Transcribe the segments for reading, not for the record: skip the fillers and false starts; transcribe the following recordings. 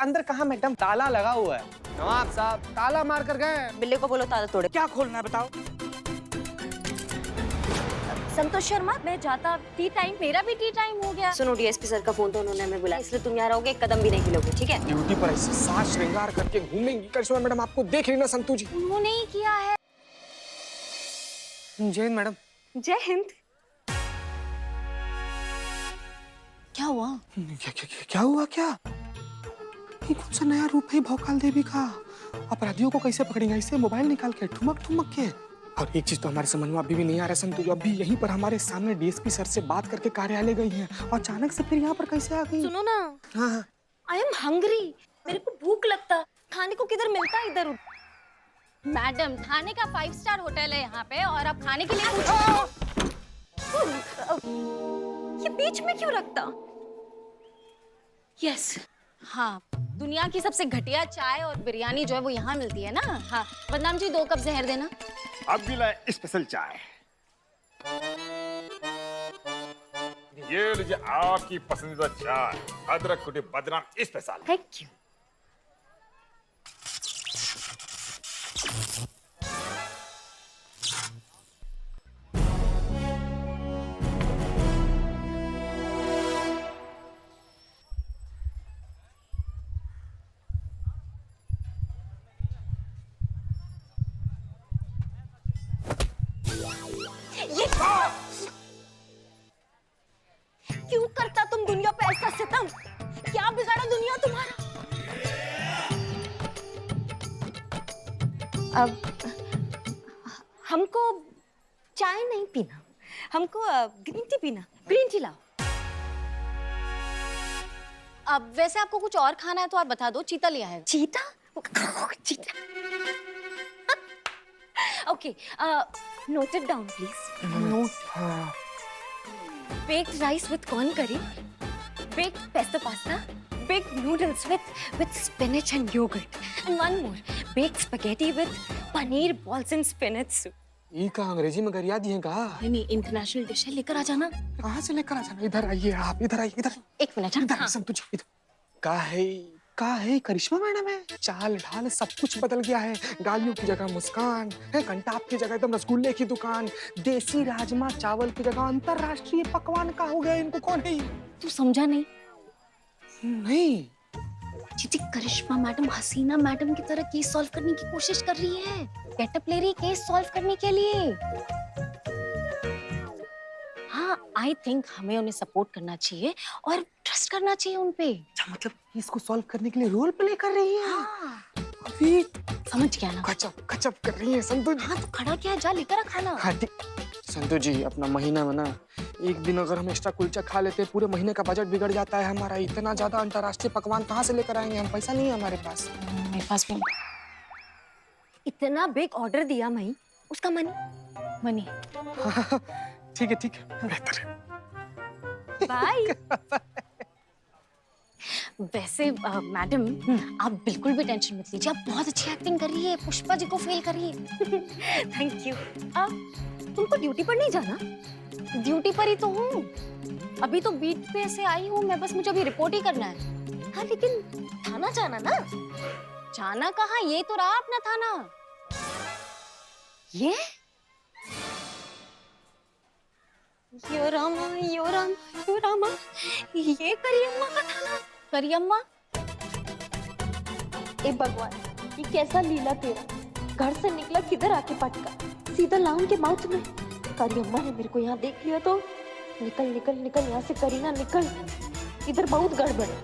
अंदर कहाँ मैडम, ताला लगा हुआ है। नवाब साहब ताला मार कर गए। बिल्ली को बोलो ताला तोड़े। क्या खोलना है बताओ। संतोष शर्मा, मैं जाता टी टाइम, मेरा भी टी टाइम हो गया। सुनो, डीएसपी सर का फोन तो उन्होंने हमें बुलाया, इसलिए तुम यहाँ रहोगे, एक कदम भी नहीं हिलोगे, ठीक है? ड्यूटी पर ऐसे साज श्रृंगार करके घूमेंगी करिश्मा मैडम, आपको देख रही ना संतू जी। उन्होंने ही किया है। जय हिंद मैडम। जय हिंद। क्या हुआ? क्या हुआ क्या? ये कौन सा नया रूप है भौकाल देवी का? अपराधियों को कैसे पकड़ेंगे? इसे मोबाइल निकाल के ठुमक ठुमक के। और एक चीज तो हमारे समझ में अभी भी नहीं आ रहा संतू जी, अभी यहीं पर हमारे सामने डीएसपी सर से बात करके कार्यालय गई हैं और अचानक से फिर यहाँ पर कैसे आ गई? सुनो ना, हाँ। आई एम हंग्री, मेरे को भूख लगता, खाने को किधर मिलता है इधर? मैडम, थाने का 5 स्टार होटल है यहाँ पे और आप खाने के लिए ये बीच में क्यों रखता? यस, हाँ, दुनिया की सबसे घटिया चाय और बिरयानी जो है वो यहाँ मिलती है ना। हाँ, बदनाम जी 2 कप जहर देना। अब भी लाए स्पेशल चाय। ये लीजिए आपकी पसंदीदा चाय, अदरक कुटी बदनाम स्पेशल। Thank you. क्यों करता तुम दुनिया पे ऐसा सितम? क्या बिगाड़ा दुनिया तुम्हारा? अब हमको चाय नहीं पीना, हमको ग्रीन टी पीना। ग्रीन टी लाओ। अब वैसे आपको कुछ और खाना है तो आप बता दो, चीता लिया है। चीता? चीता। Okay, note it down please. Baked rice with corn curry, baked pesto pasta, baked noodles with spinach and yogurt, and one more, baked spaghetti with paneer balls and spinach soup. ये का अंग्रेजी में गरिया दिए का? नहीं, इंटरनेशनल डिश है, लेकर आ जाना। कहाँ से लेकर आ जाना? इधर आइए आप, इधर आइए, इधर। 1 मिनट। इधर संतू जी, इधर। का है करिश्मा मैडम है, चाल ढाल सब कुछ बदल गया है। गालियों की जगह मुस्कान है, कंटाप की जगह एकदम रसगुल्ले की दुकान, देसी राजमा चावल की जगह अंतरराष्ट्रीय पकवान का हो गया। इनको कौन है? तू समझा नहीं? नहीं जी, करिश्मा मैडम हसीना मैडम की तरह केस सॉल्व करने की कोशिश कर रही है, गेटअप ले रही केस सॉल्व करने के लिए। हाँ, आई थिंक हमें उन्हें सपोर्ट करना चाहिए और ट्रस्ट करना चाहिए उनपे। अच्छा, मतलब इसको सॉल्व करने के लिए रोल प्ले कर रही है? हाँ। अभी समझ गया ना? गजब कर रही है संतू जी। हाँ, तो खड़ा क्या है, जा लेकर आ खाना। हाँ संतू जी, अपना महीना में ना एक दिन अगर हम एक्स्ट्रा कुलचा खा लेते हैं, पूरे महीने का बजट बिगड़ जाता है हमारा। इतना ज्यादा अंतरराष्ट्रीय पकवान कहाँ से लेकर आएंगे हम? पैसा नहीं है हमारे पास। मेरे पास भी इतना बिग ऑर्डर दिया मई, उसका मनी। ठीक है, बेहतर है। बाय। वैसे मैडम, आप बिल्कुल भी टेंशन मत लीजिए, आप बहुत अच्छी एक्टिंग कर रही है, पुष्पा जी को फेल कर रही है। Thank you. तुमको ड्यूटी पर नहीं जाना? ड्यूटी पर ही तो हूँ, अभी तो बीट पे से आई हूँ मैं, बस मुझे अभी रिपोर्ट ही करना है। हाँ, लेकिन थाना जाना ना? जाना कहाँ, ये तो रहा अपना थाना। ये यो रामा, यो रामा, यो रामा, ये करियम्मा का थाना। करियम्मा, ए भगवान, ये कैसा लीला तेरा? घर से निकला किधर आके पटका, सीधा लाउन के माउथ में। करियम्मा ने मेरे को यहाँ देख लिया तो निकल यहाँ से, करीना निकल, इधर बहुत गड़बड़ है।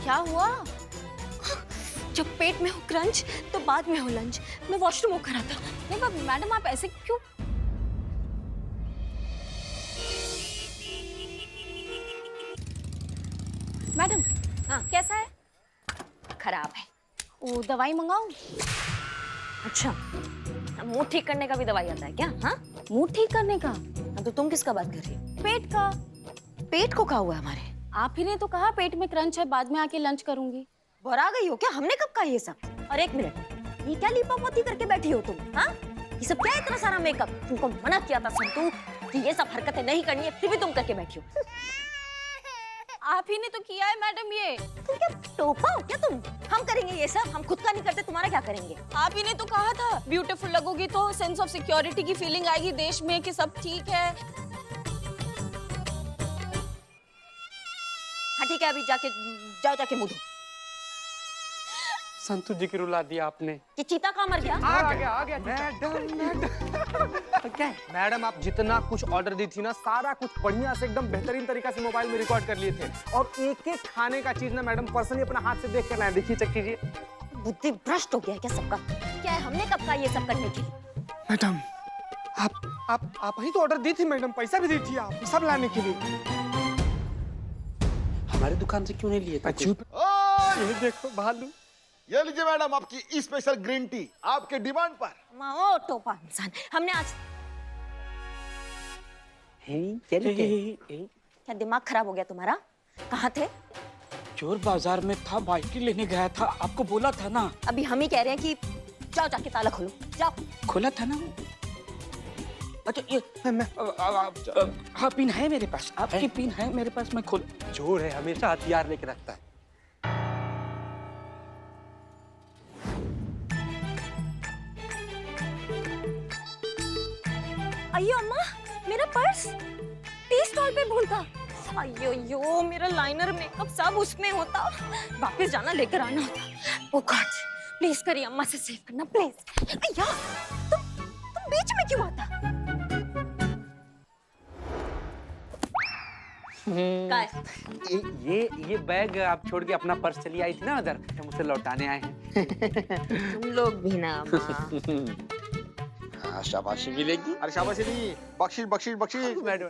क्या हुआ? जब पेट में हो क्रंच तो बाद में हो लंच। मैं वॉशरूम होकर आता। नहीं मैडम, आप ऐसे क्यों? मैडम, हाँ कैसा है? खराब है। वो दवाई मंगाऊं? अच्छा, मुंह ठीक करने का भी दवाई आता है क्या? हाँ, मुंह ठीक करने का? तो तुम किसका बात कर रही हो? पेट का। पेट को क्या हुआ हमारे? आप ही ने तो कहा पेट में क्रंच है, बाद में आके लंच करूंगी। भरा गई हो क्या? हमने कब कहा ये सब? और 1 मिनट, ये क्या लीपापोती करके बैठी हो तुम? हाँ, ये सब क्या इतना सारा मेकअप? तुमको मना किया था संतू कि ये सब हरकतें नहीं करनी है, फिर भी तुम करके बैठी हो। आप ही ने तो किया है मैडम ये। तुम क्या टोपा हो क्या तुम? हम करेंगे ये सब, हम खुद का नहीं करते, तुम्हारा क्या करेंगे? आप ही ने तो कहा था ब्यूटीफुल लगोगी तो सेंस ऑफ सिक्योरिटी की फीलिंग आएगी देश में कि सब ठीक है। हाँ ठीक है, अभी जाके मुंह धो। संतू जी की रुला दिया आपने। ये चीता कहाँ मर गया? आ गया मैडम। क्या मैडम, आप जितना कुछ ऑर्डर दी थी ना, सारा कुछ बढ़िया से एकदम बेहतरीन तरीका से मोबाइल में रिकॉर्ड कर लिए थे। और एक एक खाने का चीज ना मैडम पर्सनली अपना हाथ से देख कर लाए। देखिए, चेक कीजिए। बुद्धि भ्रष्ट हो गया है क्या सबका? क्या है, हमने कब कहा ये सब करने के लिए? मैडम, आप ही तो ऑर्डर दी थी मैडम, पैसा भी दी थी आप सब लाने के लिए। हमारी दुकान से क्यों नहीं लिए थे? ये देखो भालू। ये लीजिए मैडम आपकी स्पेशल ग्रीन टी आपके डिमांड पर। ओ टोपा इंसान, हमने आज क्या दिमाग खराब हो गया तुम्हारा? कहाँ थे? चोर बाजार में था, बाइक लेने गया था, आपको बोला था ना। अभी हम ही कह रहे हैं कि जाओ जाके ताला खोलो, जाओ। खोला था ना। अच्छा ये हाँ, पिन है मेरे पास, आपकी पिन है मेरे पास, मैं खोल। चोर है, हमेशा हथियार लेके रखता है। अयो अम्मा, मेरा पर्स टी स्टॉल पे भूल था। अयो मेरा लाइनर मेकअप सब उसमें होता, वापस जाना लेकर आना होता। ओ गॉड, प्लीज करिए अम्मा से सेव करना प्लीज। अय्या, तुम बीच में क्यों आता? ये बैग आप छोड़ के अपना पर्स चली आई थी ना उधर, हम उसे लौटाने आए हैं। तुम लोग भी ना अम्मा। शाबाशी मिलेगी। अरे शाबाशी नहीं, बख्शीश बख्शीश बख्शीश। मैडम,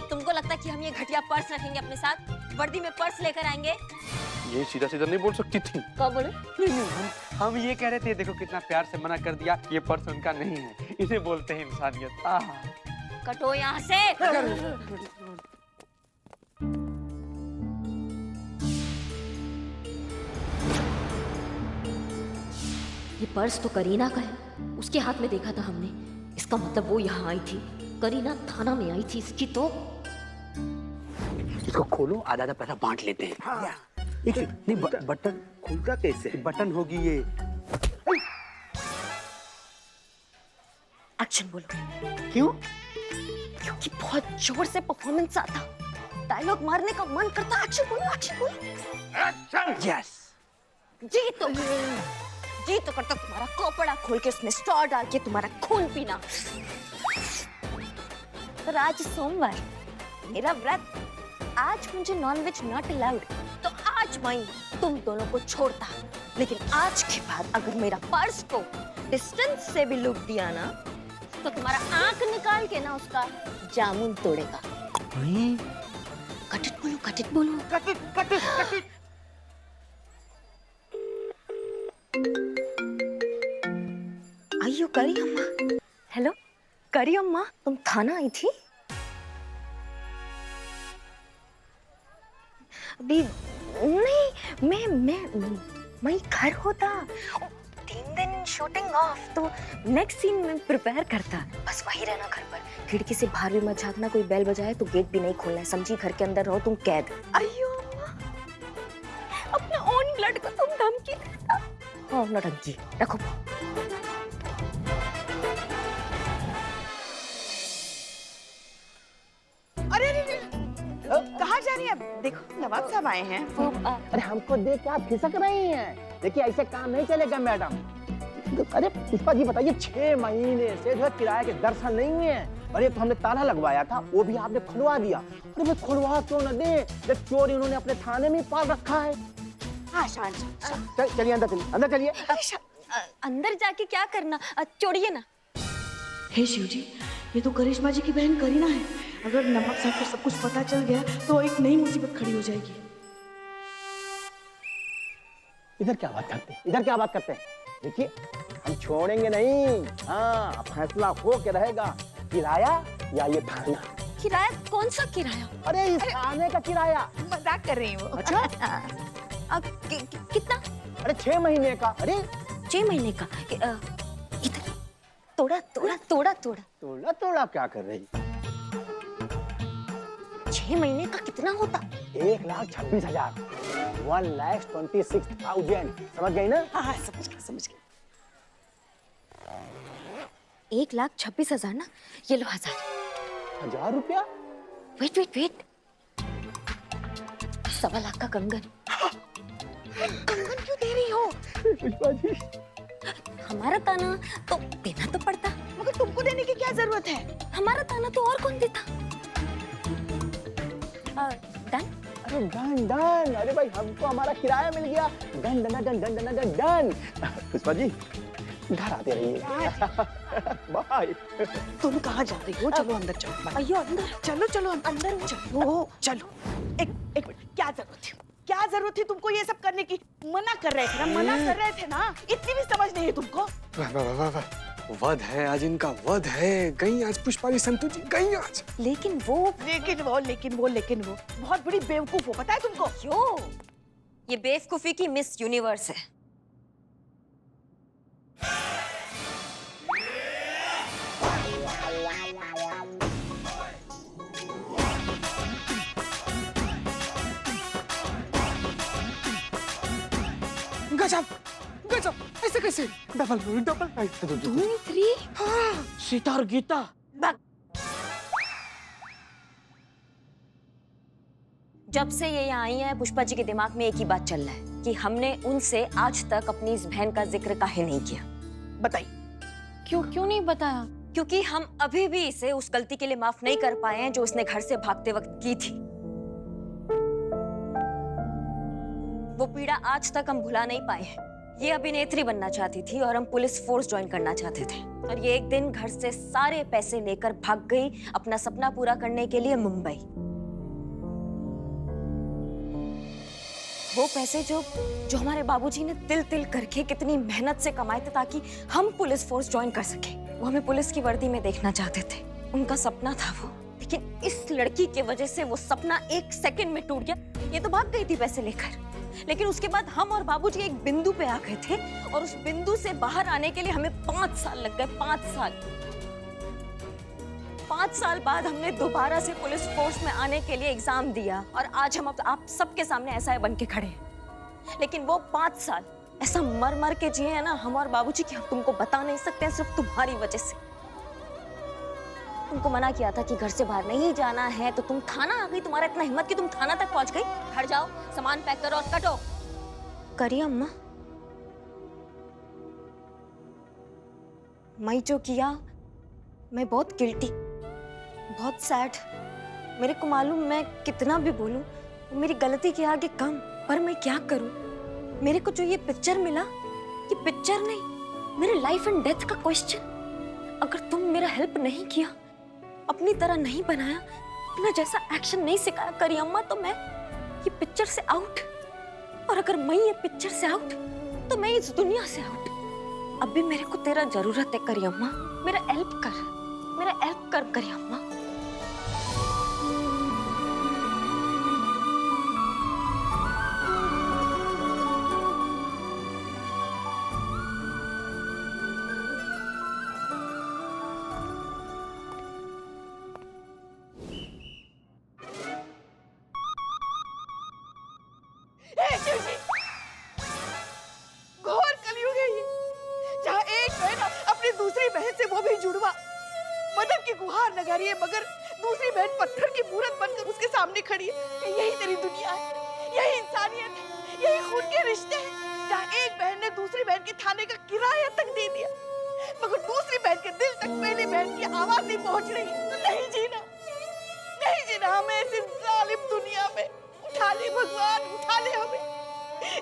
तुमको लगता है कि हम ये घटिया पर्स रखेंगे अपने साथ? वर्दी में पर्स लेकर आएंगे? ये सीधा सीधा नहीं बोल सकती थी। कब बोले? हम ये कह रहे थे, देखो कितना प्यार से मना कर दिया, ये पर्स उनका नहीं है, इसे बोलते हैं इंसानियत। कटो यहाँ से। ये पर्स तो करीना का है, उसके हाथ में देखा था हमने। इसका मतलब वो यहाँ आई थी, करीना थाना में आई थी इसकी। तो इसको खोलो, आधा आधा पैसा बांट लेते हैं। हाँ। नहीं बटन खुलता कैसे? बटन होगी ये। एक्शन बोलो। क्यों? क्योंकि बहुत जोर से परफॉर्मेंस आता, डायलॉग मारने का मन करता। एक्शन बोलो, एक्शन बोलो। एक्शन। यस। जी तो करता तुम्हारा कपड़ा खोल के उसमें स्ट्रॉ डाल के तुम्हारा खून पीना। पर आज सोमवार, मेरा व्रत, आज मुझे नॉनवेज नॉट अलाउड, तो आज मैं तुम दोनों को छोड़ता। लेकिन आज के बाद अगर मेरा पर्स को डिस्टेंस से भी लुक दिया ना, तो तुम्हारा आंख निकाल के ना उसका जामुन तोड़ेगा। कट इट बोलो, कट इट बोलो। Cut it, cut it, cut it. आइयो करी अम्मा। हेलो करी अम्मा, तुम थाना आई थी? अभी नहीं, मैं घर होता। 3 दिन शूटिंग ऑफ, तो नेक्स्ट सीन में प्रिपेयर करता। बस वही रहना घर पर, खिड़की से बाहर भी मत झांकना। कोई बेल बजाए तो गेट भी नहीं खोलना है, समझी? घर के अंदर रहो तुम कैद। अयो अम्मा, अपने ओन ब्लड को तुम धमकी देता। हाँ नौटंकी रखो। कहाँ जा रही है? देखो नवाब साहब आए हैं। अरे हमको देख के आप खिसक रही हैं। देखिए ऐसे काम नहीं चलेगा मैडम। अरे पुष्पा जी बताइए, 6 महीने से जो है किराए के दर्शन नहीं हुए हैं। और ये तो हमने ताला लगवाया था, वो भी आपने खुलवा दिया। अरे भाई खुलवा क्यों न दे, जब चोरी उन्होंने अपने थाने में पाल रखा है। हाँ शांत। चलिए अंदर चलिए, अंदर चलिए। अंदर जाके क्या करना, छोड़िए ना। हे शिव जी, ये तो करिश्मा जी की बहन करीना है। अगर नमक साहब को सब कुछ पता चल गया तो एक नई मुसीबत खड़ी हो जाएगी। इधर क्या बात करते हैं, इधर क्या बात करते हैं? देखिए हम छोड़ेंगे नहीं। हाँ फैसला हो के रहेगा, किराया या ये थाना। किराया? कौन सा किराया? अरे इस थाने का किराया। मजाक कर रही हूँ। अच्छा कितना? अरे 6 महीने का। अरे 6 महीने का। इधर तोड़ा तोड़ा तोड़ा तोड़ा। तोड़ा तोड़ा क्या कर रही? 6 महीने का कितना होता? 1,26,000 1,26,000 समझ गई ना? हाँ हाँ समझ गई समझ गई। 1,26,000 ना? ये लो 1000। 1,000 रुपया? वेट वेट वेट, 1.25 लाख का कंगन। कंगन क्यों दे रही हो? पुष्पा जी हमारा ताना तो देना तो पड़ता, मगर तुमको देने की क्या जरूरत है? हमारा ताना तो और कौन देता? डन। अरे डन डन, अरे भाई हमको हमारा किराया मिल गया। Done done done done done done done. Pushpa ji घर आते रहिए। बाय। तुम कहाँ जा रही हो? चलो अंदर चलो। अयो अंदर, चलो चलो अंदर चलो चलो। एक मिनट, क्या जरूरत थी? क्या जरूरत थी तुमको ये सब करने की? मना कर रहे थे ना, मना कर रहे थे ना। इतनी भी समझ नहीं है तुमको? वाह वाह वाह वाह, वध है आज, इनका वध है। गई आज पुष्पा जी, संतू जी गई आज। लेकिन वो बहुत बड़ी बेवकूफ हो, पता है तुमको? क्यों? ये बेवकूफी की मिस यूनिवर्स है। गजब गजब, ऐसे कैसे? Double role, double 2 3। सीता और गीता। जब से ये यहाँ आई है, पुष्पा जी के दिमाग में एक ही बात चल रहा है कि हमने उनसे आज तक अपनी इस बहन का जिक्र काहे नहीं किया। बताइए। क्यों नहीं बताया? क्योंकि हम अभी भी इसे उस गलती के लिए माफ नहीं कर पाए हैं जो उसने घर से भागते वक्त की थी। वो पीड़ा आज तक हम भुला नहीं पाए हैं। ये अभिनेत्री बनना चाहती थी और हम पुलिस फोर्स ज्वाइन करना चाहते थे, और ये एक दिन घर से सारे पैसे लेकर भाग गई अपना सपना पूरा करने के लिए मुंबई। वो पैसे जो हमारे बाबूजी ने तिल तिल करके कितनी मेहनत से कमाए थे ताकि हम पुलिस फोर्स ज्वाइन कर सके। वो हमें पुलिस की वर्दी में देखना चाहते थे, उनका सपना था वो। लेकिन इस लड़की की वजह से वो सपना 1 सेकंड में टूट गया। ये तो भाग गई थी पैसे लेकर, लेकिन उसके बाद हम और बाबूजी एक बिंदु पे आ गए थे, और उस बिंदु से बाहर आने के लिए हमें 5 साल लग गए। 5 साल। 5 साल बाद हमने दोबारा से पुलिस फोर्स में आने के लिए एग्जाम दिया, और आज हम आप सबके सामने ऐसा बन के खड़े हैं। लेकिन वो 5 साल ऐसा मर मर के जिए हैं ना हम और बाबूजी, कि हम तुमको बता नहीं सकते हैं, सिर्फ तुम्हारी वजह से। तुमको मना किया था कि घर से बाहर नहीं जाना है, तो तुम थाना आ गई। तुम्हारा इतना हिम्मत कि तुम थाना तक पहुंच गई। घर जाओ, सामान पैक करो और कटो। करिए अम्मा। मैं जो किया, मैं बहुत गिल्टी, बहुत सैड। मेरे को मालूम, मैं कितना भी बोलूं वो मेरी गलती के आगे कम, पर मैं क्या करूं? मेरे को जो ये पिक्चर मिला, ये पिक्चर नहीं, मेरे लाइफ एंड डेथ का क्वेश्चन। अगर तुम मेरा हेल्प नहीं किया, अपनी तरह नहीं बनाया, अपना जैसा एक्शन नहीं सिखाया करी अम्मा, तो मैं ये पिक्चर से आउट। और अगर मैं ये पिक्चर से आउट, तो मैं इस दुनिया से आउट। अब भी मेरे को तेरा जरूरत है करी अम्मा, मेरा हेल्प कर करी अम्मा। घोर कलयुग है ये, जहाँ एक बहन अपनी दूसरी बहन से वो भी जुड़वा मदद की गुहार लगा रही है, मगर दूसरी बहन पत्थर की मूरत बनकर उसके सामने खड़ी है। यही तेरी दुनिया है, यही इंसानियत है, यही खून के रिश्ते हैं, जहाँ एक बहन ने दूसरी बहन के थाने का किराया तक दे दिया, मगर दूसरी बहन के दिल तक पहली बहन की आवाज नहीं पहुंच रही। तो नहीं जीना हमें इस जालिम दुनिया में। उठा ले भगवान, उठा ले हमें।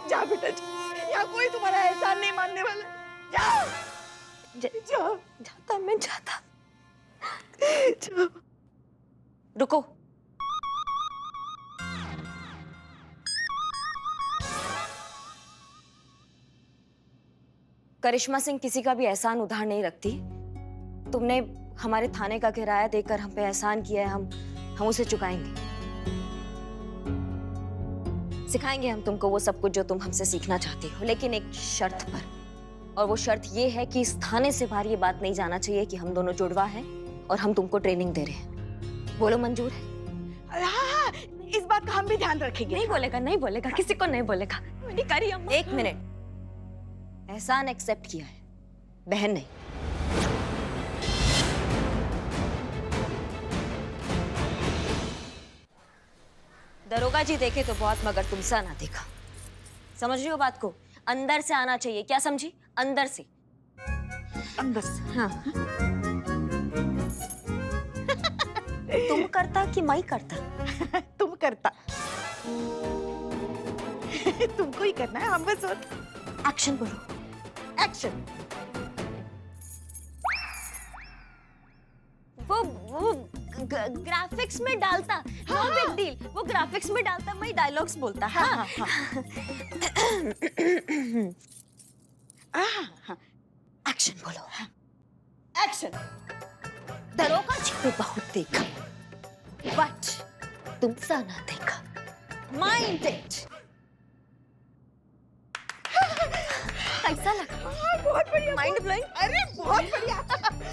जा बेटा जा, यहाँ कोई तुम्हारा एहसान नहीं मानने वाला। जाता मैं जाता। रुको। करिश्मा सिंह किसी का भी एहसान उधार नहीं रखती। तुमने हमारे थाने का किराया देकर हम पे एहसान किया है, हम उसे चुकाएंगे। सिखाएंगे हम तुमको वो सब कुछ जो तुम हमसे सीखना चाहती हो, लेकिन एक शर्त पर। और वो शर्त ये है कि इस थाने से बाहर ये बात नहीं जाना चाहिए कि हम दोनों जुड़वा हैं और हम तुमको ट्रेनिंग दे रहे हैं। बोलो मंजूर है? हाँ इस बात का हम भी ध्यान रखेंगे। नहीं बोलेगा, नहीं बोलेगा, किसी को नहीं बोलेगा। मेरी करी अम्मा। एक मिनट, एहसान एक्सेप्ट किया है, बहन नहीं। दरोगा जी देखे तो बहुत, मगर तुमसे ना देखा। समझ रही हो बात को? अंदर से आना चाहिए, क्या समझी? अंदर से। अंदर से। हाँ। तुम करता कि मैं करता? तुम करता। तुमको ही करना है, हम बस एक्शन बोलो। एक्शन। वो ग्राफिक्स में डालता, नो बिग डील, वो ग्राफिक्स में डालता, मैं डायलॉग्स बोलता। हाँ, एक्शन बोलो। एक्शन। दरोगा जी को बहुत देखा, बट तुमसा ना देखा। Mind it. कैसा लगा? बहुत बढ़िया। Mind blowing. अरे बहुत बढ़िया।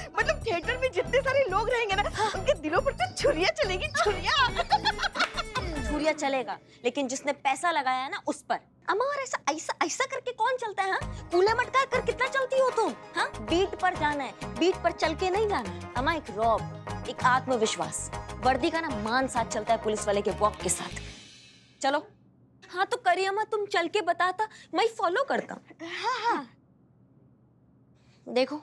मतलब थिएटर में जितने सारे लोग रहेंगे ना, उनके दिलों पर तो छुरियां चलेगी, छुरियां। छुरिया चलेगा, लेकिन जिसने पैसा लगाया है ना उस पर। अम्मा, और ऐसा ऐसा ऐसा करके कौन चलता है? हाँ, कूले मटका कर कितना चलती हो तुम? हाँ, बीट पर जाना है, बीट पर चल के नहीं जाना। अम्मा, एक रॉब, एक आत्मविश्वास, वर्दी का ना मान साथ चलता है पुलिस वाले के वॉक के साथ। चलो। हाँ तो करिए अम्मा, तुम चल के बताता, मैं फॉलो करता। हाँ हाँ। देखो,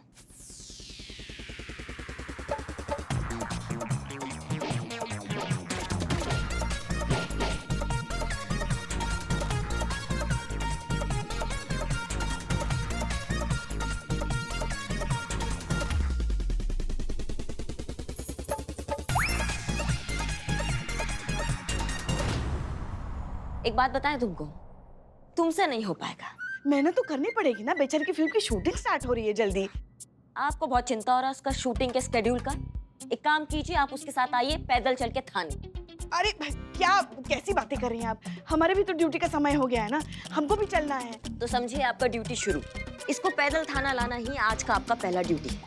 एक बात बताएं तुमको, तुमसे नहीं हो पाएगा। मेहनत तो करनी पड़ेगी ना, बेचारे की फिल्म की शूटिंग स्टार्ट हो रही है जल्दी। आपको बहुत चिंता हो रहा है उसका शूटिंग के स्केड्यूल का। एक काम कीजिए, आप उसके साथ आइए पैदल चल के थाने। अरे क्या कैसी बातें कर रही हैं आप? हमारे भी तो ड्यूटी का समय हो गया है ना, हमको भी चलना है। तो समझिए आपका ड्यूटी शुरू। इसको पैदल थाना लाना ही आज का आपका पहला ड्यूटी है।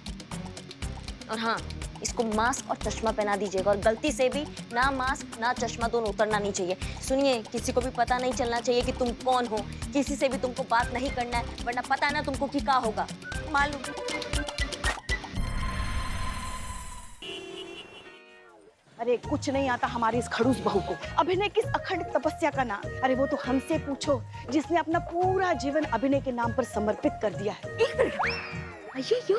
और हाँ, इसको मास्क और चश्मा पहना दीजिएगा, और गलती से भी ना मास्क ना चश्मा दोनों उतरना नहीं चाहिए। सुनिए, किसी को भी पता नहीं चलना चाहिए कि तुम कौन हो। किसी से भी तुमको बात नहीं करना है, वरना पता है ना तुमको कि क्या होगा, मालूम? अरे कुछ नहीं आता हमारी इस खड़ूस बहू को। अभिनय किस अखंड तपस्या का नाम? अरे वो तो हमसे पूछो, जिसने अपना पूरा जीवन अभिनय के नाम पर समर्पित कर दिया है। अయ్యో,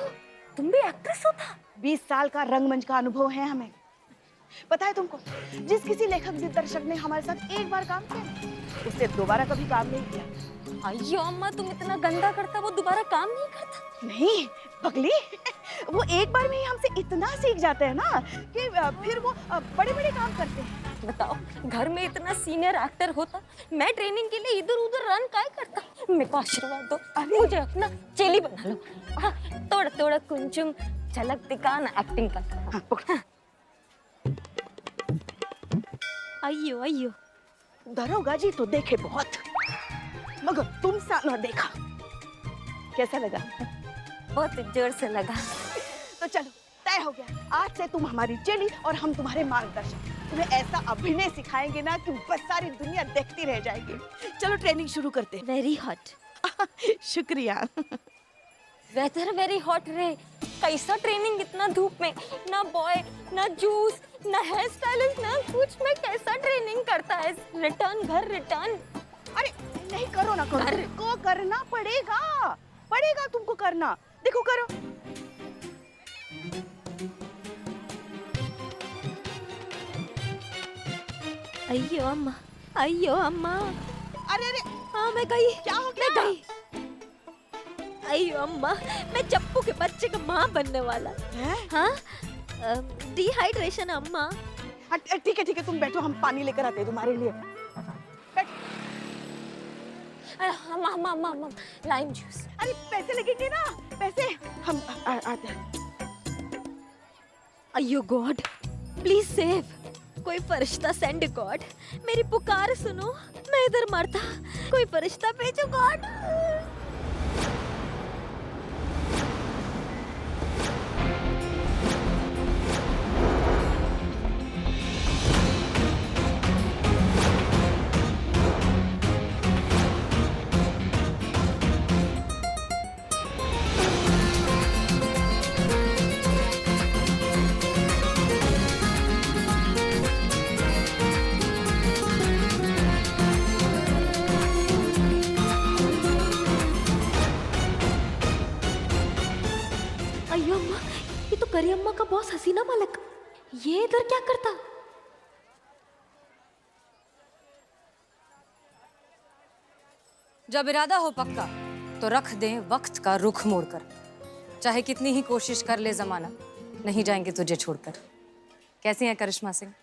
तुम भी एक्ट्रेस हो था? 20 साल का रंगमंच का अनुभव है हमें। पता है तुमको, जिस किसी लेखक दिग्दर्शक ने हमारे साथ एक बार काम किया, उससे दोबारा कभी काम नहीं किया। अయ్యో अम्मा, तुम इतना गंदा करता वो दोबारा काम नहीं करता? नहीं पगली, वो एक बार में ही हमसे इतना सीख जाते हैं ना कि फिर वो बड़े बड़े काम करते हैं। बताओ, घर में इतना सीनियर एक्टर होता, मैं ट्रेनिंग के लिए इधर उधर रन काय करता? मेरे को आशीर्वाद दो, मुझे अपना चेली बना लो। हाँ, थोड़ा थोड़ा कुंचुम झलक दिखा ना एक्टिंग का। हाँ, पकड़। अయ్యో अయ్యో, दरोगा जी तो देखे बहुत, मगर तुम सा ना देखा। कैसा लगा? बहुत जोर से लगा। तो चलो, तय हो गया, आज से तुम हमारी चेली और हम तुम्हारे मार्गदर्शक। तुम्हें ऐसा अभिनय सिखाएंगे ना कि बस सारी दुनिया देखती रह जाएगी। चलो ट्रेनिंग शुरू करते हैं। Very hot. शुक्रिया। वेदर वेरी हॉट रे। कैसा ट्रेनिंग इतना धूप में? ना बॉय, ना जूस, ना हेयर स्टाइलिस्ट, ना कुछ। मैं कैसा ट्रेनिंग करता है? रिटर्न घर, रिटर्न। अरे नहीं, करो ना, करो। तुमको करना पड़ेगा, पड़ेगा तुमको करना। देखो करो। अయ్యో अम्मा, अయ్యో अम्मा। अरे अरे, हाँ मैं गई। क्या हो गया? मैं गई। अయ్యో अम्मा, मैं चप्पू के बच्चे का माँ बनने वाला। हैं? हाँ, डिहाइड्रेशन अम्मा। ठीक है ठीक है, तुम बैठो, हम पानी लेकर आते हैं तुम्हारे लिए। अम्मा अम्मा अम्मा अम्मा, लाइम जूस। अरे पैसे लगेंगे ना, पैसे हम आते हैं। अయ్యో गॉड, प्लीज सेव। कोई फरिश्ता सेंड गॉड, मेरी पुकार सुनो। मैं इधर मरता, कोई फरिश्ता भेजो गॉड। अम्मा, ये तो करी अम्मा का बॉस हसीना मलिक, ये इधर क्या करता? जब इरादा हो पक्का तो रख दें वक्त का रुख मोड़कर। चाहे कितनी ही कोशिश कर ले जमाना, नहीं जाएंगे तुझे छोड़कर। कैसी हैं करिश्मा सिंह?